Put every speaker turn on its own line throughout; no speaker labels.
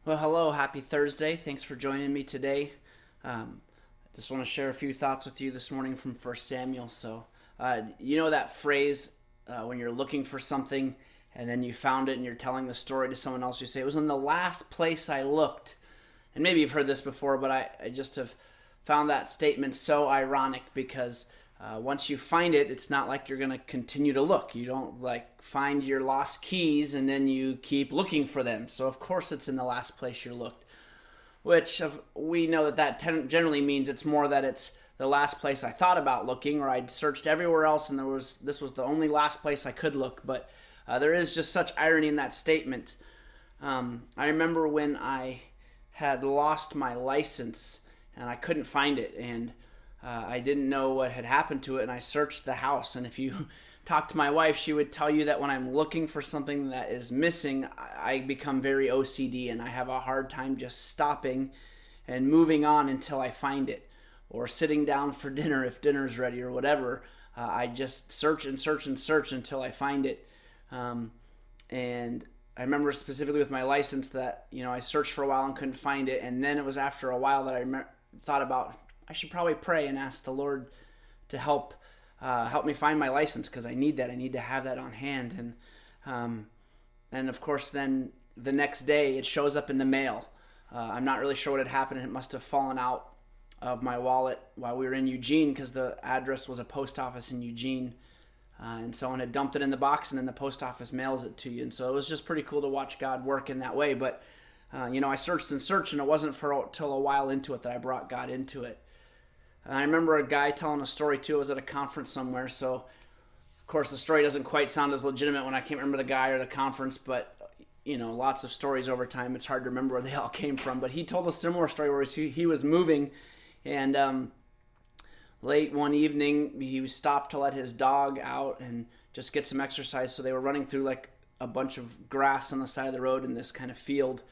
Well, hello, happy Thursday. Thanks for joining me today. I just want to share a few thoughts with you this morning from First Samuel. You know that phrase when you're looking for something and then you found it and you're telling the story to someone else, you say, it was in the last place I looked. And maybe you've heard this before, but I just have found that statement so ironic because once you find it, it's not like you're going to continue to look. You don't like find your lost keys and then you keep looking for them. So of course it's in the last place you looked, which we know that generally means it's more that it's the last place I thought about looking, or I'd searched everywhere else and this was the only last place I could look. But there is just such irony in that statement. I remember when I had lost my license and I couldn't find it, and I didn't know what had happened to it, and I searched the house. And if you talk to my wife, she would tell you that when I'm looking for something that is missing, I become very OCD, and I have a hard time just stopping and moving on until I find it, or sitting down for dinner if dinner's ready or whatever. I just search and search and search until I find it. And I remember specifically with my license that, I searched for a while and couldn't find it. And then it was after a while that I thought about, I should probably pray and ask the Lord to help me find my license, because I need that. I need to have that on hand. And of course, then the next day it shows up in the mail. I'm not really sure what had happened. It must have fallen out of my wallet while we were in Eugene, because the address was a post office in Eugene. And someone had dumped it in the box, and then the post office mails it to you. And so it was just pretty cool to watch God work in that way. But, I searched and searched, and it wasn't till a while into it that I brought God into it. And I remember a guy telling a story, too. It was at a conference somewhere. So, of course, the story doesn't quite sound as legitimate when I can't remember the guy or the conference. But, lots of stories over time. It's hard to remember where they all came from. But he told a similar story where he was moving, and late one evening, he stopped to let his dog out and just get some exercise. So they were running through like a bunch of grass on the side of the road in this kind of field.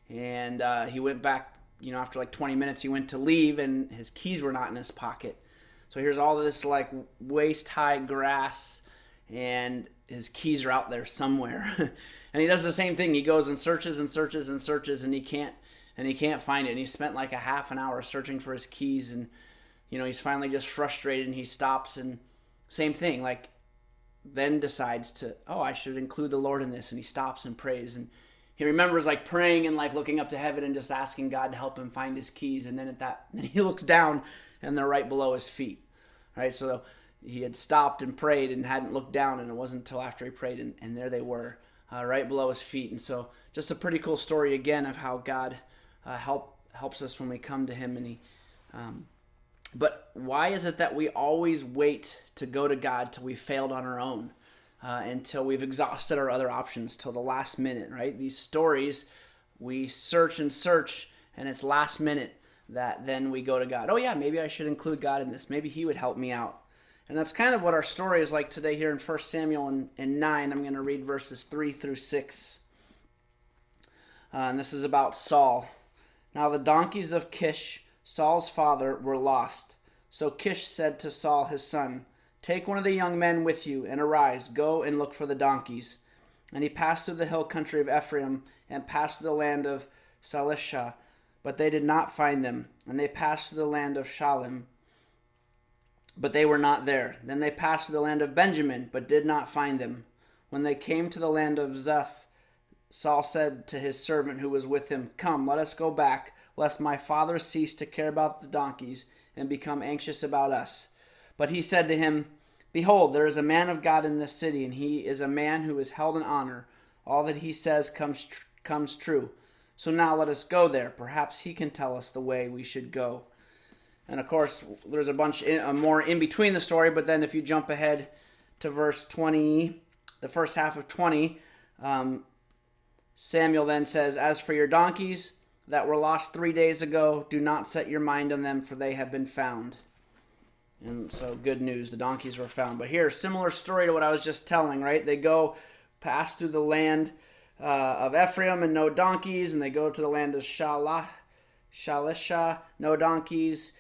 And he went back, after like 20 minutes, he went to leave and his keys were not in his pocket. So here's all this like waist-high grass and his keys are out there somewhere. And he does the same thing. He goes and searches and searches and searches, and he can't find it. And he spent like a half an hour searching for his keys, and he's finally just frustrated, and he stops, and same thing, like then decides to, I should include the Lord in this, and he stops and prays, and he remembers like praying and like looking up to heaven and just asking God to help him find his keys, and then then he looks down and they're right below his feet, right? So he had stopped and prayed and hadn't looked down, and it wasn't until after he prayed, and there they were, right below his feet. And so just a pretty cool story again of how God helps us when we come to him. And but why is it that we always wait to go to God till we failed on our own, until we've exhausted our other options, till the last minute, right? These stories, we search and search, and it's last minute that then we go to God. Oh yeah, maybe I should include God in this. Maybe he would help me out. And that's kind of what our story is like today here in 1 Samuel in 9. I'm going to read verses 3 through 6. And this is about Saul. Now the donkeys of Kish, Saul's father, were lost. So Kish said to Saul his son, "Take one of the young men with you, and arise, go and look for the donkeys." And he passed through the hill country of Ephraim, and passed through the land of Salisha, but they did not find them. And they passed through the land of Shalem, but they were not there. Then they passed through the land of Benjamin, but did not find them. When they came to the land of Zeph, Saul said to his servant who was with him, "Come, let us go back, lest my father cease to care about the donkeys and become anxious about us." But he said to him, "Behold, there is a man of God in this city, and he is a man who is held in honor. All that he says comes true. So now let us go there. Perhaps he can tell us the way we should go." And of course, there's a bunch more in between the story, but then if you jump ahead to verse 20, the first half of 20, Samuel then says, "As for your donkeys that were lost 3 days ago, do not set your mind on them, for they have been found." And so good news, the donkeys were found. But here, similar story to what I was just telling, right? They go pass through the land of Ephraim and no donkeys, and they go to the land of Shalisha, no donkeys,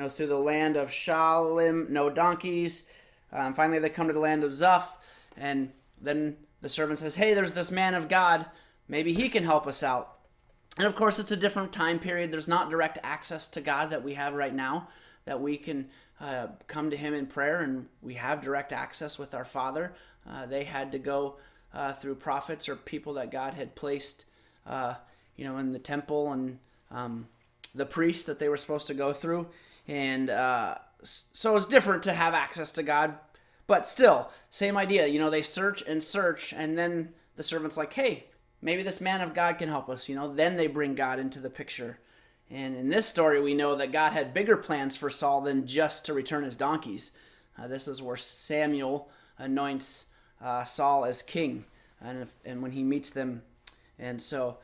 through the land of Shalem, no donkeys. Finally, they come to the land of Zuph, and then the servant says, "Hey, there's this man of God. Maybe he can help us out." And of course, it's a different time period. There's not direct access to God that we have right now, that we can come to him in prayer, and we have direct access with our Father. They had to go through prophets or people that God had placed in the temple, and the priests that they were supposed to go through. And so it's different to have access to God, but still, same idea. They search, and then the servant's like, hey, maybe this man of God can help us. Then they bring God into the picture. And in this story, we know that God had bigger plans for Saul than just to return his donkeys. This is where Samuel anoints Saul as king, and when he meets them. And so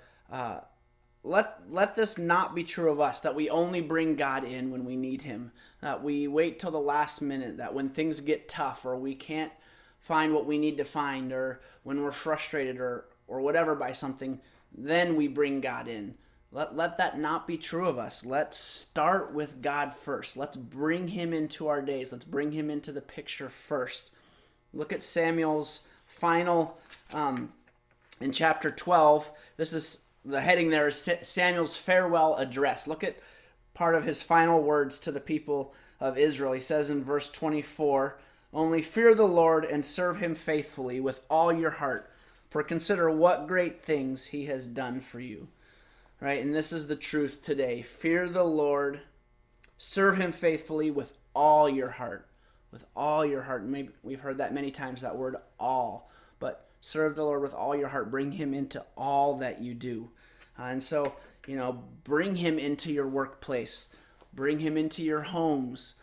let this not be true of us, that we only bring God in when we need him, that we wait till the last minute, that when things get tough or we can't find what we need to find, or when we're frustrated or whatever by something, then we bring God in. Let that not be true of us. Let's start with God first. Let's bring him into our days. Let's bring him into the picture first. Look at Samuel's final, in chapter 12. This is the heading there is Samuel's farewell address. Look at part of his final words to the people of Israel. He says in verse 24, "Only fear the Lord and serve him faithfully with all your heart, for consider what great things he has done for you." Right? And this is the truth today. Fear the Lord, serve him faithfully with all your heart. With all your heart. Maybe we've heard that many times, that word all. But serve the Lord with all your heart. Bring him into all that you do. And so, bring him into your workplace. Bring him into your homes.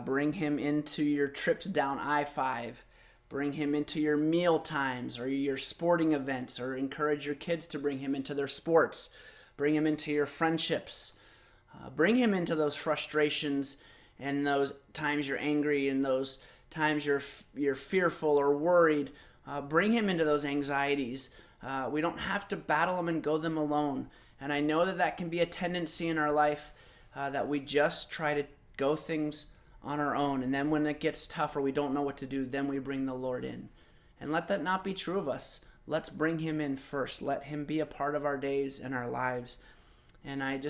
Bring him into your trips down I-5. Bring him into your meal times or your sporting events, or encourage your kids to bring him into their sports. Bring him into your friendships. Bring him into those frustrations and those times you're angry and those times you're fearful or worried. Bring him into those anxieties. We don't have to battle them and go them alone. And I know that can be a tendency in our life, that we just try to go things on our own. And then when it gets tough or we don't know what to do, then we bring the Lord in. And let that not be true of us. Let's bring him in first. Let him be a part of our days and our lives. And I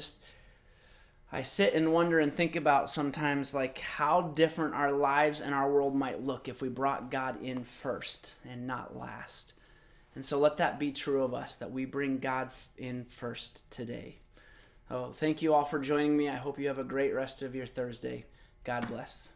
sit and wonder and think about sometimes how different our lives and our world might look if we brought God in first and not last. And so let that be true of us, that we bring God in first today. Oh, thank you all for joining me. I hope you have a great rest of your Thursday. God bless.